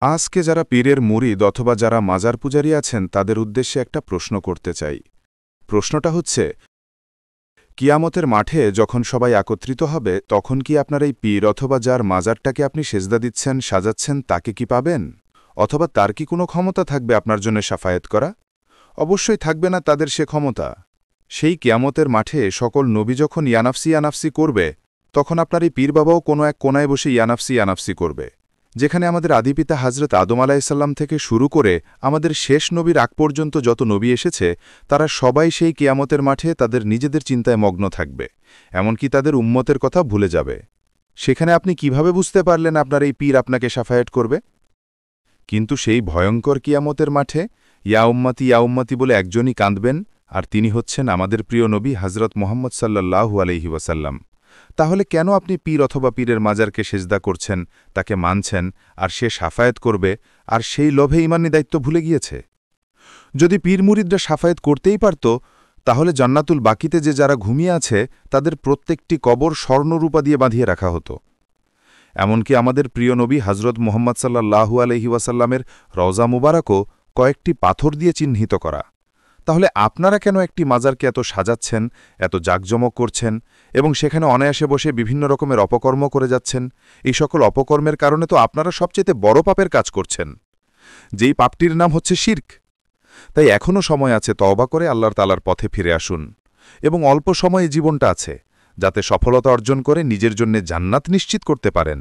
আজকে যারা পীরের মুরিদ অথবা যারা মাজার পূজারী আছেন তাদের উদ্দেশ্যে একটা প্রশ্ন করতে চাই। প্রশ্নটা হচ্ছে, কিয়ামতের মাঠে যখন সবাই একত্রিত হবে তখন কি আপনার এই পীর অথবা যার মাজারটাকে আপনি সেজদা দিচ্ছেন, সাজাচ্ছেন, তাকে কি পাবেন? অথবা তার কি কোনো ক্ষমতা থাকবে আপনার জন্য শাফায়েত করা? অবশ্যই থাকবে না তাদের সে ক্ষমতা। সেই কিয়ামতের মাঠে সকল নবী যখন ইয়ানাফসি ইয়ানাফসি করবে, তখন আপনার এই পীর বাবাও কোনো এক কোনায় বসে ইয়ানাফসি ইয়ানাফসি করবে। যেখানে আমাদের আদিপিতা হজরত আদম আলাইসাল্লাম থেকে শুরু করে আমাদের শেষ নবীর আগ পর্যন্ত যত নবী এসেছে, তারা সবাই সেই কিয়ামতের মাঠে তাদের নিজেদের চিন্তায় মগ্ন থাকবে, এমনকি তাদের উম্মতের কথা ভুলে যাবে। সেখানে আপনি কিভাবে বুঝতে পারলেন আপনার এই পীর আপনাকে শাফায়েত করবে? কিন্তু সেই ভয়ঙ্কর কিয়ামতের মাঠে ইয়া উম্মতি বলে একজনই কাঁদবেন, আর তিনি হচ্ছেন আমাদের প্রিয় নবী হজরত মোহাম্মদ সাল্লাল্লাহু আলাইহি ওয়াসাল্লাম। তাহলে কেন আপনি পীর অথবা পীরের মাজারকে সেজদা করছেন, তাকে মানছেন, আর সে শাফায়েত করবে, আর সেই লোভে ইমানি দায়িত্ব ভুলে গিয়েছে? যদি পীর মুরিদরা শাফায়েত করতেই পারত, তাহলে জান্নাতুল বাকিতে যে যারা ঘুমিয়ে আছে তাদের প্রত্যেকটি কবর স্বর্ণরূপা দিয়ে বাঁধিয়ে রাখা হতো। এমনকি আমাদের প্রিয় নবী হজরত মোহাম্মদ সাল্লাল্লাহু আলাইহি ওয়াসাল্লামের রওজা মুবারকও কয়েকটি পাথর দিয়ে চিহ্নিত করা। তাহলে আপনারা কেন একটি মাজারকে এত সাজাচ্ছেন, এত জাঁকজমক করছেন, এবং সেখানে অনায়াসে বসে বিভিন্ন রকমের অপকর্ম করে যাচ্ছেন? এই সকল অপকর্মের কারণে তো আপনারা সবচেয়ে বড় পাপের কাজ করছেন, যেই পাপটির নাম হচ্ছে শিরক। তাই এখনও সময় আছে তওবা করে আল্লাহর তাআলার পথে ফিরে আসুন, এবং অল্প সময়ে জীবনটা আছে, যাতে সফলতা অর্জন করে নিজের জন্য জান্নাত নিশ্চিত করতে পারেন।